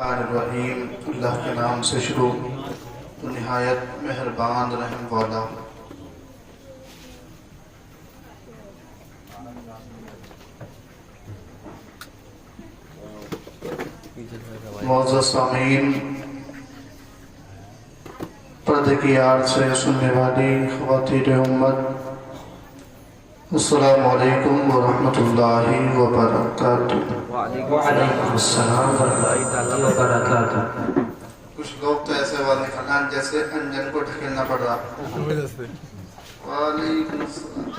الرحیم، اللہ کے نام سے شروع تو نہایت مہربان رحم والا۔ معزز سامعین، پردے کی آڑ سے سننے والی خواتین امت، السلام علیکم ورحمۃ اللہ وبرکاتہ۔ وعلیکم السلام ورحمۃ اللہ وبرکاتہ۔ کچھ لوگ تو ایسے والے خنان جیسے انجن کو ڈھکیلنا پڑ رہا۔ وعلیکم السلام۔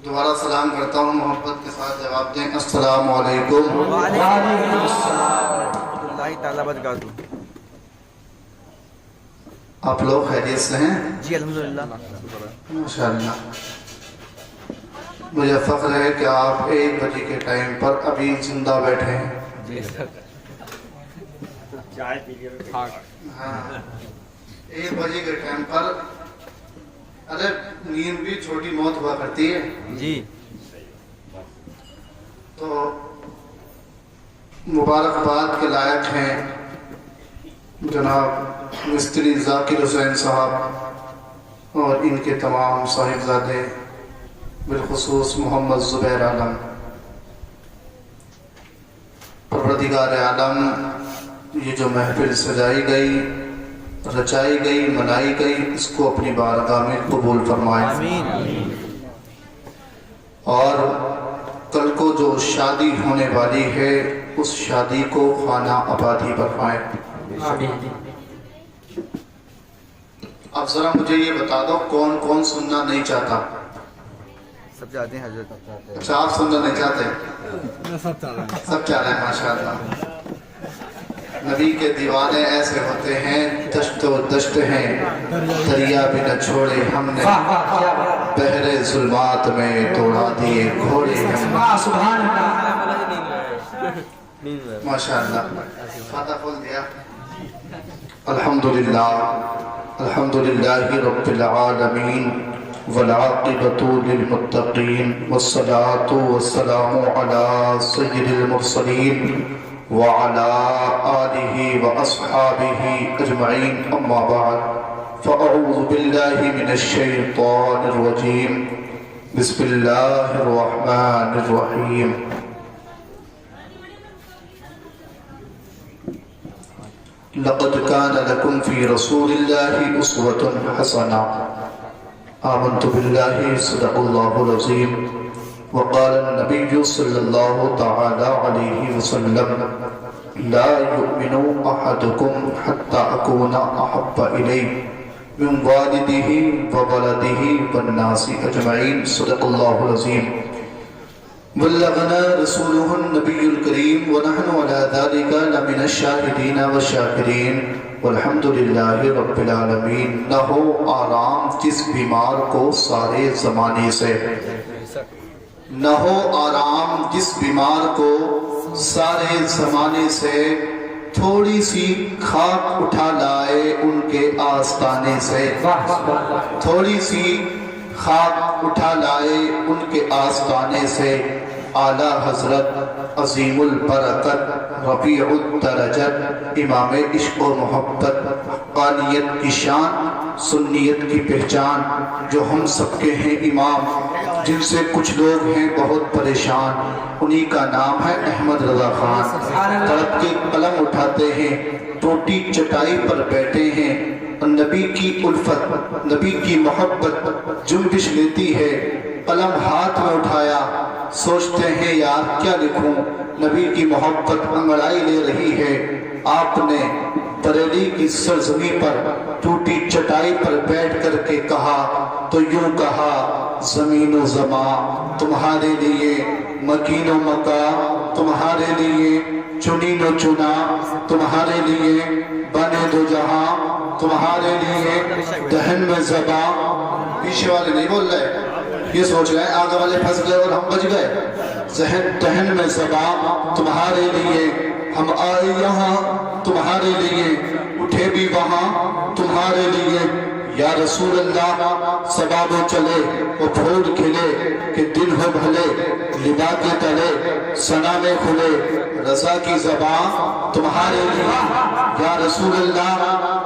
دوبارہ سلام کرتا ہوں، محبت کے ساتھ جواب دیں، السلام علیکم۔ وعلیکم السلام ورحمۃ اللہ تعالیٰ وبرکاتہ۔ آپ لوگ خیریت سے ہیں؟ جی الحمدللہ، ماشاءاللہ۔ مجھے فخر ہے کہ آپ 1 بجے کے ٹائم پر ابھی زندہ بیٹھے ہیں۔ ہاں، 1 بجے کے ٹائم پر، ارے نیند بھی چھوٹی موت ہوا کرتی ہے جی تو مبارکباد کے لائق ہیں جناب مستری ذاکر حسین صاحب اور ان کے تمام صاحبزادے، بالخصوص محمد زبیر عالم۔ پروردگار عالم، یہ جو محفل سجائی گئی، رچائی گئی، منائی گئی، اس کو اپنی بارگاہ میں قبول فرمائے، آمین۔ اور کل کو جو شادی ہونے والی ہے اس شادی کو خانہ آبادی فرمائے۔ اب ذرا مجھے یہ بتا دو، کون کون سننا نہیں چاہتا؟ سب چاہتے ہیں حضرت۔ اچھا، آپ سننا نہیں چاہتے؟ سب چاہ رہے ہیں، ماشاءاللہ۔ نبی کے دیوانے ایسے ہوتے ہیں، دشت و دشت ہیں، دریا بھی نہ چھوڑے ہم نے، بحر ظلمات میں توڑا دیے گھوڑے ہم نے۔ ماشاءاللہ، فاتح کھول دیا۔ الحمدللہ، الحمدللہ رب العالمین، والعاقبۃ للمتقین، والصلاة والسلام علی سید المرسلین وعلى آلہ واصحابہ اجمعین، اما بعد فاعوذ باللہ من الشیطان الرجیم، بسم اللہ الرحمن الرحیم۔ لقد كان لكم في رسول الله أسوة حسنة، آمنت بالله صدق الله العظيم، وقال النبي صلى الله تعالى عليه وسلم لا يؤمن أحدكم حتى أكون أحب إليه من والده وولده والناس أجمعين، صدق الله العظيم۔ بلغنا رسوله النبي الكريم ونحن على ذلك لمن الشاهدين والشاكرين، والحمد لله رب العالمین۔ نہ ہو آرام جس بیمار کو سارے زمانے سے، نہ ہو آرام جس بیمار کو سارے زمانے سے، تھوڑی سی خاک اٹھا لائے ان کے آستانے سے، تھوڑی سی خاک اٹھا لائے ان کے آستانے سے، اعلیٰ حضرت عظیم البرکت رفیع الدرجت امام عشق و محبت، حقانیت کی شان، سنیت کی پہچان، جو ہم سب کے ہیں امام، جن سے کچھ لوگ ہیں بہت پریشان، انہی کا نام ہے احمد رضا خان۔ طرف کے قلم اٹھاتے ہیں، ٹوٹی چٹائی پر بیٹھے ہیں، نبی کی الفت، نبی کی محبت جنبش لیتی ہے، قلم ہاتھ میں اٹھایا، سوچتے ہیں یار کیا لکھوں، نبی کی محبت انگڑائی لے رہی ہے۔ آپ نے بریلی کی سرزمین پر ٹوٹی چٹائی پر بیٹھ کر کے کہا تو یوں کہا، زمین و زمان تمہارے لیے، مکین و مکا تمہارے لیے، چنین و چنا تمہارے لیے، بنے دو جہاں تمہارے لیے، دہن میں زباں۔ پیچھے والے نہیں بول رہے، یہ سوچ رہے ہیں آگے والے پھنس گئے اور ہم بچ گئے۔ دہن میں زباں تمہارے لیے، ہم آئے یہاں تمہارے لیے، اٹھے بھی وہاں تمہارے لیے، یا رسول اللہ سبابوں چلے وہ پھول کھلے کہ دل ہو بھلے لبا کے تلے ثنا میں کھلے رضا کی زبان تمہارے لیے یا رسول اللہ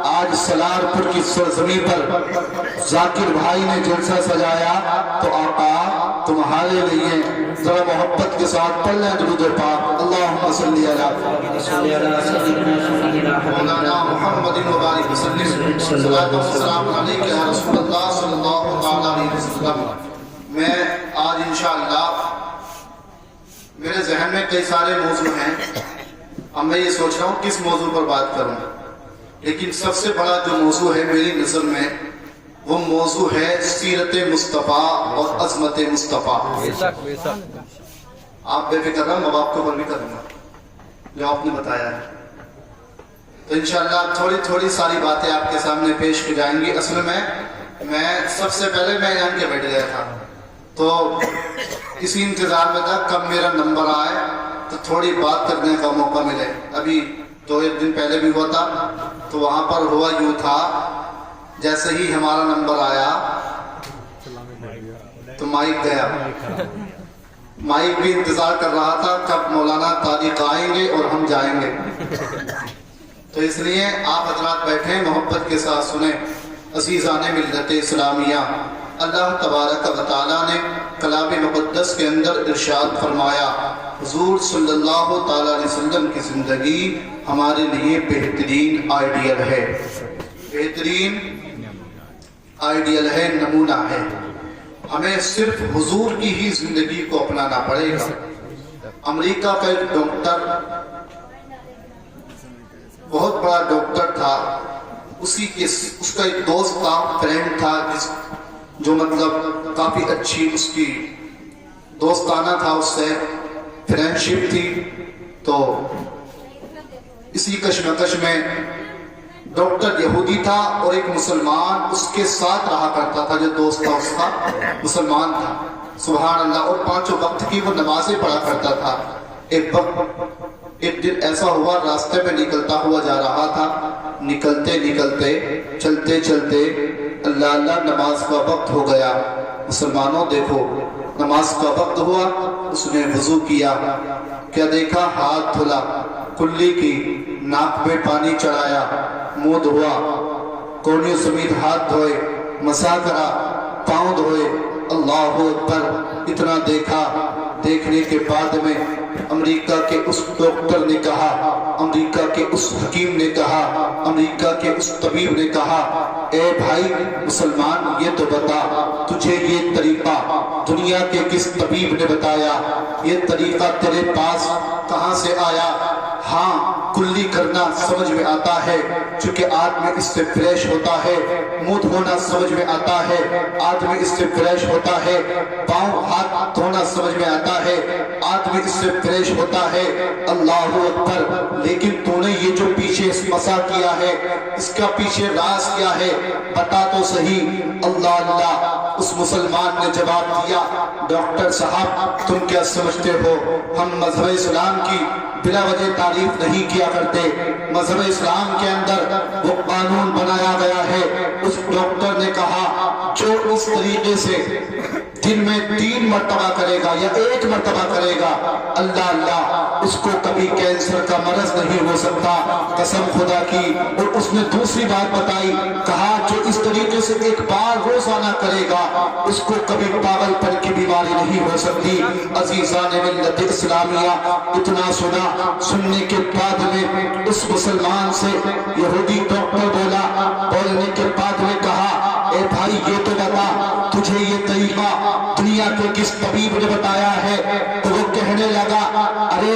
آج سلارپور کی سرزمین پر ذاکر بھائی نے جلسہ سجایا تو آقا تمہارے لیے ذرا محبت کے ساتھ پڑھ لیں درود پاک اللہم صلی علی مولانا محمد مبارک وسلم صلاۃ و سلام علیک یا رسول اللہ صلی اللہ علیہ وسلم۔ میں آج انشاءاللہ میرے ذہن میں کئی سارے موضوع ہیں، اب میں یہ سوچ رہا ہوں کس موضوع پر بات کروں، لیکن سب سے بڑا جو موضوع ہے میری نظر میں وہ موضوع ہے سیرت مصطفیٰ اور عظمت مصطفیٰ۔ آپ بے فکر رہا میں آپ کو پر بھی کروں گا جو آپ نے بتایا ہے، تو انشاءاللہ تھوڑی تھوڑی ساری باتیں آپ کے سامنے پیش کی جائیں گی۔ اصل میں سب سے پہلے میں یہاں کے بیٹھ گیا تھا تو اسی انتظار میں تھا کب میرا نمبر آئے تو تھوڑی بات کرنے کا موقع ملے۔ ابھی 2-1 دن پہلے بھی ہوا تھا تو وہاں پر ہوا یوں تھا، جیسے ہی ہمارا نمبر آیا تو مائک گیا، مائک بھی انتظار کر رہا تھا کب مولانا طارق آئیں گے اور ہم جائیں گے، تو اس لیے آپ حضرات بیٹھیں محبت کے ساتھ سنیں۔ عزیزان ملت اسلامیہ، اللہ تبارک و تعالیٰ نے کلام مقدس کے اندر ارشاد فرمایا حضور صلی اللہ تعالیٰ علیہ وسلم کی زندگی ہمارے لیے بہترین آئیڈیل ہے، بہترین آئیڈیل ہے، نمونہ ہے۔ ہمیں صرف حضور کی ہی زندگی کو اپنانا پڑے گا۔ امریکہ کا ایک ڈاکٹر، بہت بڑا ڈاکٹر تھا، اس کا ایک دوست تھا، فرینڈ تھا، جو مطلب کافی اچھی اس کی دوستانہ تھا، اس سے فرینڈشپ تھی۔ تو اسی کشمکش میں ڈاکٹر یہودی تھا اور ایک مسلمان اس کے ساتھ رہا کرتا تھا، جو دوست تھا اس کا مسلمان تھا، سبحان اللہ، اور 5 وقت کی وہ نمازیں پڑھا کرتا تھا۔ ایک دن ایسا ہوا راستے میں نکلتا ہوا جا رہا تھا، نکلتے نکلتے چلتے چلتے اللہ اللہ نماز کا وقت ہو گیا۔ مسلمانوں دیکھو، نماز کا وقت ہوا، اس نے وضو کیا، کیا دیکھا؟ ہاتھ دھلا، کلی کی، ناک پہ پانی چڑھایا، منہ دھوا، کونیوں سمیت ہاتھ دھوئے، مسح کرا، پاؤں دھوئے، اللہ اکبر۔ اتنا دیکھا، دیکھنے کے بعد میں امریکہ کے اس ڈاکٹر نے کہا، امریکہ کے اس حکیم نے کہا، امریکہ کے اس طبیب نے کہا، اے بھائی مسلمان یہ تو بتا تجھے یہ طریقہ دنیا کے کس طبیب نے بتایا؟ یہ طریقہ تیرے پاس کہاں سے آیا؟ ہاں کلی کرنا سمجھ میں آتا ہے، چونکہ آدمی اس سے فریش ہوتا ہے، منہ دھونا سمجھ میں آتا ہے، آدمی اس سے فریش ہوتا ہے، پاؤں ہاتھ دھونا سمجھ میں آتا ہے، آدمی اس سے فریش ہوتا ہے، اللہ اکبر۔ لیکن تو نے یہ جو پیچھے مسا کیا ہے، اس کا پیچھے راز کیا ہے؟ بتا تو صحیح۔ اللہ اللہ، اس مسلمان نے جواب دیا، ڈاکٹر صاحب تم کیا سمجھتے ہو، ہم مذہب اسلام کی بلا وجہ تعریف نہیں کیا کرتے۔ مذہب اسلام کے اندر وہ قانون بنایا گیا ہے۔ اس ڈاکٹر نے کہا جو اس طریقے سے دن میں 3 مرتبہ کرے گا یا 1 مرتبہ کرے گا، اللہ اللہ، اس کو کبھی کینسر کا مرض نہیں ہو سکتا، قسم خدا کی۔ اور اس نے دوسری بات بتائی، کہا جو اس طریقے سے 1 بار روزانہ کرے گا، اس کو کبھی پاگل پن کی بیماری نہیں ہو سکتی۔ عزیزان ملت اسلامیہ، اتنا سننے کے بعد میں اس مسلمان سے یہودی ڈاکٹر بولا، بولنے کے بعد میں کہا، اے بھائی یہ تو بتا تجھے یہ طریقہ دنیا کے کس طبیب نے بتایا ہے؟ تو وہ کہنے لگا، ارے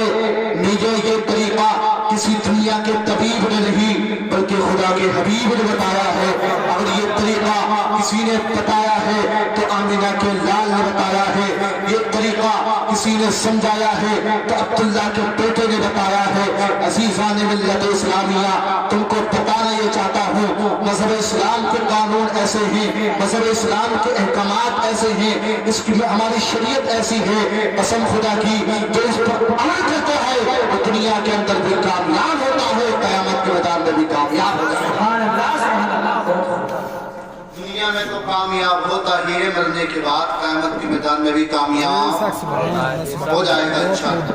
مجھے یہ طریقہ کسی دنیا کے طبیب نے نہیں بلکہ خدا کے حبیب نے بتایا ہے۔ اگر یہ طریقہ کسی نے بتایا ہے تو آمینہ کے لال نے بتایا ہے، یہ طریقہ کسی نے سمجھایا ہے تو عبداللہ کے بیٹے نے بتایا ہے۔ عزیزان ملت اسلامیہ، تم کو بتانا یہ چاہتا ہوں، مذہب اسلام کے قانون ایسے ہیں، مذہب اسلام کے احکامات ایسے ہیں، اس کی ہماری شریعت ایسی ہے، قسم خدا کی جو اس پر عمل کرتا ہے وہ دنیا کے اندر بھی کامیاب ہوتا ہے، قیامت کے میدان میں بھی کامیاب ہوتا ہے۔ مرنے کے بعد قیامت کے میدان میں بھی کامیاب ہو جائے گا انشاءاللہ۔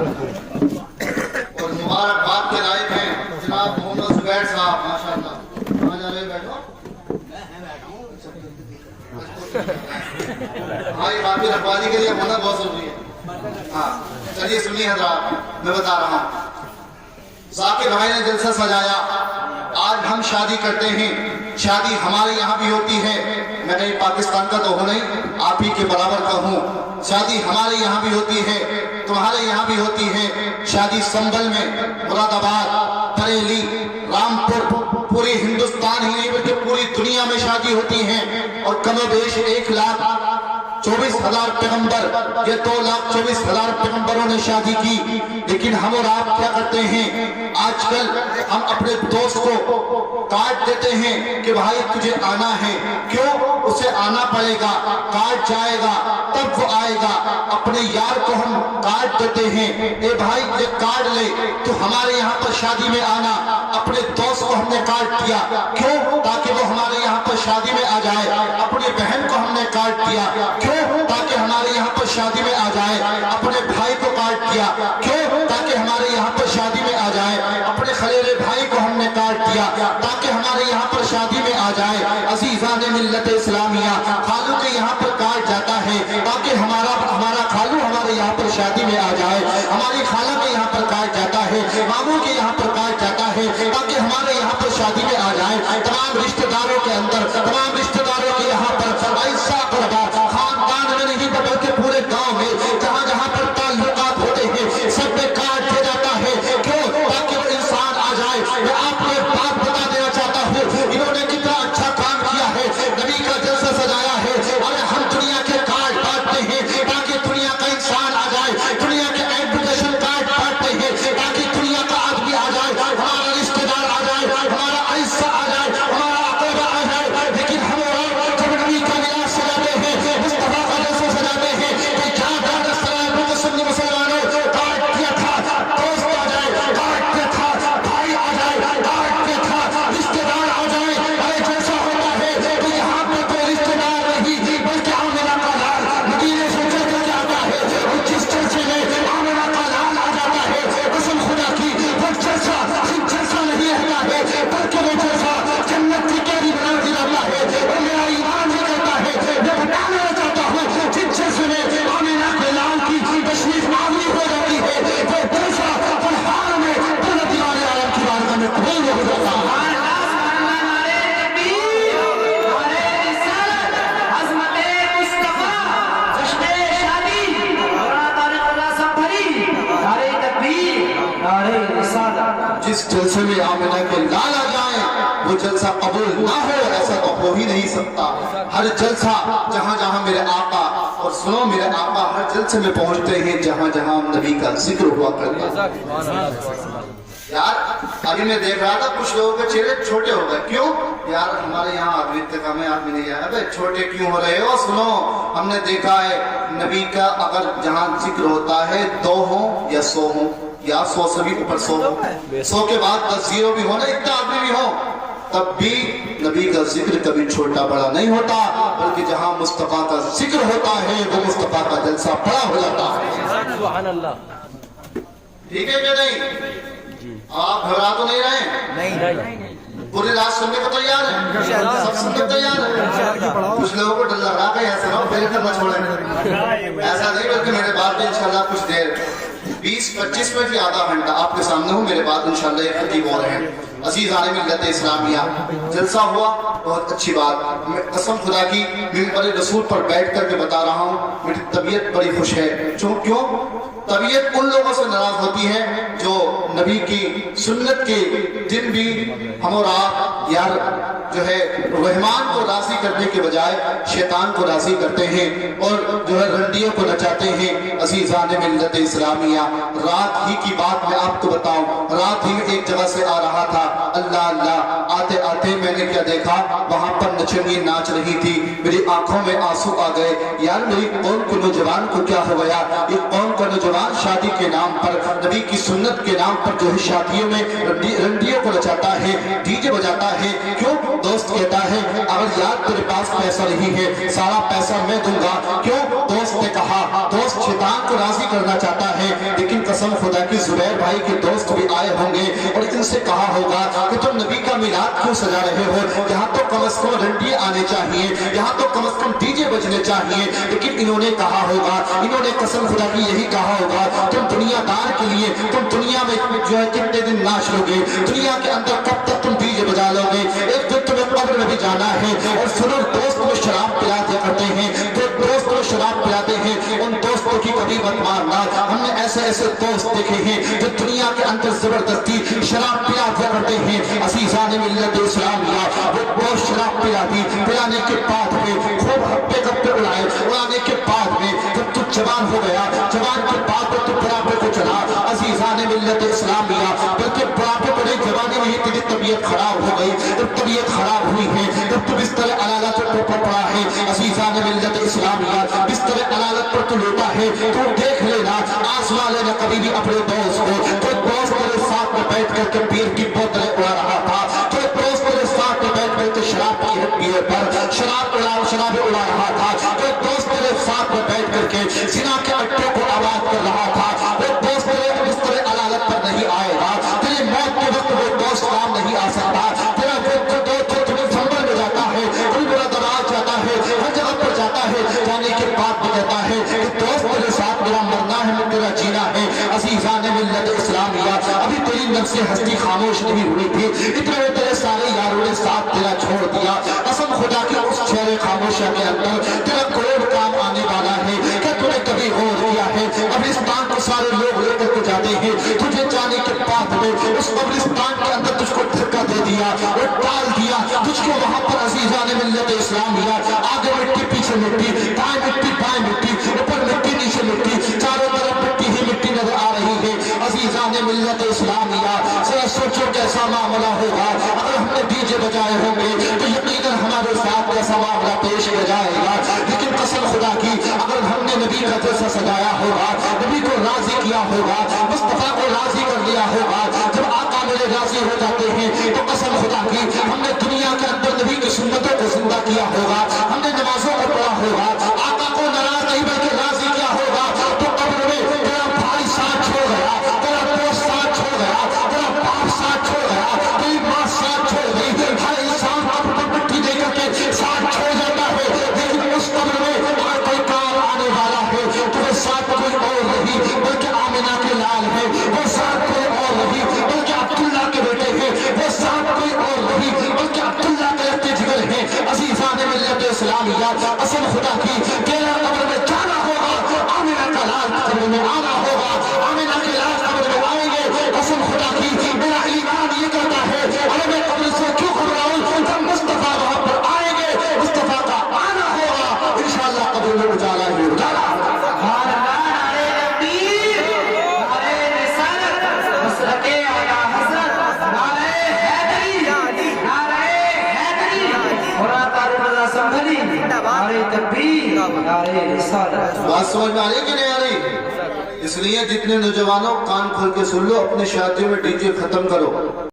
اور مبارکباد کے لائق ہیں جناب محمد زبیر صاحب، ماشاءاللہ۔ کہاں جا رہے بیٹھو؟ ہاں، یہ باقی رکھوالی کے لیے ہونا بہت ضروری ہے۔ ہاں چلیے سنیے حضرات، میں بتا رہا ہوں۔ ذاکر بھائی نے جلسہ سجایا، آج ہم شادی کرتے ہیں، شادی ہمارے یہاں بھی ہوتی ہے، میں کہیں پاکستان کا تو ہوں نہیں، آپ ہی کے برابر کا ہوں۔ شادی ہمارے یہاں بھی ہوتی ہے، تمہارے یہاں بھی ہوتی ہے۔ شادی سنبل میں، مراد آباد، بریلی، رامپور، پوری ہندوستان ہی نہیں بلکہ پوری دنیا میں شادی ہوتی ہے، اور کم و بیش 1,24,000 پیغمبر، یہ 2,24,000 پیغمبروں نے شادی کی۔ لیکن ہم اور آپ کیا کرتے ہیں؟ آج کل ہم اپنے دوست کو کارڈ دیتے ہیں کہ بھائی تجھے آنا ہے، کیوں؟ اسے آنا پڑے گا، کارڈ جائے گا تب وہ آئے گا۔ اپنے یار کو ہم کارڈ دیتے ہیں، اے بھائی یہ کارڈ لے تو ہمارے یہاں پر شادی میں آنا۔ اپنے دوست کو ہم نے کارڈ دیا، کیوں؟ تاکہ وہ ہمارے یہاں پر شادی میں آ جائے۔ اپنی بہن کو ہم نے کارڈ دیا، کیوں؟ تاکہ ہمارے یہاں پر شادی میں آ جائے۔ اپنے بھائی کو کارڈ دیا، کیوں؟ تاکہ ہمارے یہاں پر شادی میں آ جائے۔ اپنے خلیرے بھائی کو ہم نے کارڈ دیا تاکہ ہمارے یہاں پر شادی میں آ جائے۔ عزیزان ملت اسلامیہ، خالو کے یہاں پر کارڈ جاتا ہے تاکہ ہمارا خالو ہمارے یہاں پر شادی میں آ جائے۔ ہماری خالہ کے یہاں پر کارڈ جاتا ہے، ماموں کے یہاں پر کارڈ جاتا ہے تاکہ ہمارے یہاں پر شادی میں آ جائے۔ تمام رشتہ داروں کے اندر، تمام رشتہ داروں کے یہاں پر ایسا قربا خاندان میں نہیں بلکہ پورے گاؤں میں جہاں جہاں پر تعلقات ہوتے ہیں سب میں کارڈ دیا جاتا ہے، کیوں؟ تاکہ وہ انسان آ جائے۔ میں آپ کو ایک بات بتا دینا چاہتا ہوں، انہوں نے کتنا اچھا کام کیا ہے، نبی کا جلسہ سجایا ہے، اور ہم دنیا کے کارڈ بانٹتے ہیں تاکہ دنیا کا انسان آ جائے، دنیا کے انویٹیشن کارڈ بانٹتے ہیں تاکہ دنیا کا آدمی آ جائے، ہمارا رشتہ دار آ جائے، ہمارا عیسہ آ جائے، ہمارا عقیدہ آ جائے۔ لیکن ہم جب نبی کا میلاد سجاتے ہیں، مصطفیٰ کا جلسہ سجاتے ہیں، تو کیا دعوت مسلمانوں کارڈ دیا تھا، دوست آ جائے، کارڈ دیا تھا، بھائی آ جائے، کارڈ دیا تھا، رشتہ دار آ جائے۔ ارے جیسا ہوتا ہے تو یہاں پر کوئی رشتہ دار نہیں بلکہ آمنہ کا لال مدینے سے چل کر جاتا ہے، اور جس جلسے میں آمنہ کا لال آ جاتا ہے، قسم خدا کی وہ جلسہ نہیں رہتا ہے بلکہ وہ جلسہ جنت کی کیری بنا دیا ہے۔ اور میرا ایمان یہ کہتا ہے، میں بتانا چاہتا ہوں جس جلسے میں آمنہ کے لال کی تشریف آوری ہو جاتی ہے وہ جلسہ پہاڑ میں اللہ دیوان عالم کی بارگاہ میں قبول ہو جاتا ہے۔ جس جلسے میں آمنہ کے لال آ جائیں وہ جلسہ قبول نہ ہو، ایسا تو ہو ہی نہیں سکتا۔ ہر جلسہ جہاں جہاں میرے آقا، اور سنو میرے آقا ہر جلسے میں پہنچتے ہیں جہاں جہاں نبی کا ذکر ہوا کرتا ہے۔ یار ابھی میں دیکھ رہا تھا کچھ لوگوں کے چہرے چھوٹے ہو گئے، کیوں؟ یار ہمارے یہاں آدمی اتقا میں آدمی نہیں آیا، ابے چھوٹے کیوں ہو رہے ہو؟ سنو، ہم نے دیکھا ہے نبی کا اگر جہاں ذکر ہوتا ہے 2 ہوں یا 100 ہوں یا 100 سے بھی اوپر 100 ہو، 100 کے بعد 10 زیرو بھی ہونا، اتنا آدمی بھی ہو، تب بھی نبی کا ذکر کبھی چھوٹا بڑا نہیں ہوتا، بلکہ جہاں مصطفیٰ کا ذکر ہوتا ہے وہ مصطفیٰ کا جلسہ بڑا ہو جاتا ہے۔ سبحان اللہ۔ ٹھیک ہے کہ نہیں؟ آپ گھبرا تو نہیں رہے؟ نہیں، پوری رات سننے کو تیار ہے؟ سب سننے کو تیار ہے؟ کچھ لوگوں کو ڈر لگ رہا کہ ایسا نہ پھر کرنا چھوڑیں، ایسا نہیں، بلکہ میرے بعد میں انشاءاللہ کچھ دیر 20-25 منٹ یا آدھا گھنٹہ آپ کے سامنے ہوں، میرے بعد انشاءاللہ ایک خطیب ہو رہے ہیں۔ عزیزان ملت اسلامیہ، جلسہ ہوا، بہت اچھی بات، میں قسم خدا کی ممبر رسول پر بیٹھ کر کے بتا رہا ہوں، میری طبیعت بڑی خوش ہے۔ کیوں؟ طبیعت ان لوگوں سے ناراض ہوتی ہے جو نبی کی سنت کے دن بھی ہم اور آپ یار جو ہے رحمان کو راضی کرنے کے بجائے شیطان کو راضی کرتے ہیں اور جو ہے رنڈیوں کو نچاتے ہیں۔ عزیزان ملت اسلامیہ، رات ہی کی بات میں آپ کو بتاؤں، رات ہی میں ایک جگہ سے آ رہا تھا، اللہ اللہ، آتے آتے میں نے کیا دیکھا، وہاں پر نچنی ناچ رہی تھی، میری آنکھوں میں آنسو آ گئے، یار میری قوم کے نوجوان کو کیا ہو گیا؟ یہ قوم کا نوجوان شادی کے نام پر، نبی کی سنت کے نام پر جو ہے شادیوں میں رنڈیوں کو نچاتا ہے، ڈی جے بجاتا ہے، کیوں؟ دوست کہتا ہے اگر یار تیرے پاس پیسہ نہیں ہے سارا پیسہ میں دوں گا، کیوں؟ دوست نے کہا، دوست شیطان کو راضی کرنا چاہتا ہے، لیکن قسم خدا کی زبیر بھائی کے دوست بھی آئے ہوں گے اور ان سے کہا ہوگا کہ تم نبی کا میلاد کیوں سجا رہے ہو؟ یہاں تو کم از کم رنڈیے آنے چاہیے، یہاں تو کم از کم ڈی جے بجنے چاہیے، لیکن انہوں نے کہا ہوگا، انہوں نے قسم خدا کی یہی کہا ہوگا، تم دنیا دار کے لیے، تم دنیا میں جو ہے کتنے دن ناچ لو گے، دنیا کے اندر کب تک تم ڈی جے بجا لو گے؟ ایک دن تمہیں قبر میں بھی جانا ہے، اور سنو دوست کو شراب پلا دیا کرتے ہیں، جو دوست کو شراب پلاتے ہیں ان دوستوں کی کبھی مت مارنا، ہم نے ایسے ایسے دوست دیکھے ہیں جو دنیا کے اندر زبردستی شراب پلا دیا کرتے ہیں۔ عزیزان ملت اسلامیہ، وہ دوست شراب پلا دی، پلانے کے بعد میں خوب ہپے گپے اڑائے، اڑانے کے بعد میں جب تو جوان ہو گیا، جوان کے بعد میں تو بڑھاپے کو چلا۔ عزیزان ملت اسلامیہ، بلکہ بڑھاپے بڑے جوانی میں ہی تیری طبیعت خراب ہو گئی، جب طبیعت خراب ہوئی ہے، جب تو بستر علالت پر پڑا ہے، عزیزان ملت اسلامیہ بستر علالت پر تو لیٹا ہے، تو دیکھ لینا آزما لینا کبھی بھی اپنے دوست کو، جو دوست میرے ساتھ میں بیٹھ کر کے بیر کی بوتلیں اڑا رہا تھا، جو دوست میرے ساتھ میں بیٹھ کر کے شراب کی ہڈیوں پر شراب اڑا رہا تھا، جو دوست میرے ساتھ میں بیٹھ کر کے زنا کے اٹے کو آباد کر رہا تھا، وہ دوست میرے بستر علالت پر نہیں آئے گا، تیری موت کے وقت وہ دوست کام نہیں آ سکتا، تیرا جو دوست تمہیں سنبھل میں جاتا ہے، کوئی میرا دراز جاتا ہے، ہر جگہ پر جاتا ہے، جانے کے بعد بھی کہتا ہے کہ دوست میرے ساتھ میرا مرنا ہے، میرا جینا ہے۔ عزیزان ملت اسلامیہ، ابھی تیری نفس ہستی خاموش نہیں ہوئی تھی، اتنے تیرے سارے یاروں نے ساتھ تیرا چھوڑ دیا، قسم خدا کی اس چہرے خاموشہ کے اندر تیرا کروڑ کام آنے والا ہے، کہ تم نے کبھی غور کیا ہے؟ قبرستان کو سارے لوگ لے کر کے جاتے ہیں، تجھے جانے کے بعد میں اس قبرستان کے اندر تجھ کو دھکا دے دیا اور ڈال دیا تجھ کو وہاں پر۔ عزیزان ملت اسلامیہ، آگے مٹی پیچھے مٹی، دائیں مٹی بائیں مٹی، اوپر مٹی نیچے مٹی، چاروں طرف مٹی ہی مٹی نظر آ رہی ہے۔ عزیزان ملت اسلامیہ، ذرا سوچو کیسا معاملہ ہوگا اگر ہم نے ڈی جے بجائے ہوں گے تو یقیناً ہمارے ساتھ کیسا معاملہ پیش کیا جائے گا، لیکن قسم خدا کی اگر ہم نے نبی کا جیسا سجایا ہوگا، نبی کو راضی کیا ہوگا، مصطفیٰ کو راضی کر لیا ہوگا، جب آقا میرے راضی ہو جاتے ہیں تو قسم خدا کی ہم نے دنیا کے اندر نبی کی سنتوں کو زندہ کیا ہوگا، ہم نے نمازوں کو پڑھا ہوگا، آقا کو ناراض نہیں بلکہ راضی کیا ہوگا، تو قبر میں تیرا بھائی ساتھ چھوڑ گیا، تیرا دوست ساتھ چھوڑ گیا، تیرا باپ ساتھ چھوڑ گیا، تیری ماں ساتھ چھوڑ گئی، ہر انسان قبر پر مٹی دے کر کے ساتھ چھوڑ جاتا ہے، لیکن اس قبر میں ہر کوئی کام آنے والا ہے، تمہیں ساتھ کوئی اور نہیں بلکہ آمنہ کے لال ہے، وہ ساتھ کوئی اور نہیں بلکہ عبداللہ کے بیٹے ہیں، وہ ساتھ کوئی اور نہیں بلکہ عبداللہ کے رتے جگر ہیں۔ عزیزان ملت اسلامیہ، قسم خدا کی تیرا قبر میں جانا ہوگا، آمنہ کا لال قبر میں آنا ہوگا، آمنہ کے لال قبر میں آئیں گے۔ قسم خدا کی میرا ایمان یہ کہتا ہے ارے میں قبر سے کیوں گھبراؤں، جب مصطفیٰ وہاں پر آئیں گے، مصطفیٰ کا آنا ہوگا، انشاءاللہ قبر میں اجالا ہی اجالا۔ بات سمجھ میں آ رہی کہ نہیں آ رہی؟ اس لیے جتنے نوجوانوں کان کھول کے سن لو، اپنے شادیوں میں ڈی جے ختم کرو۔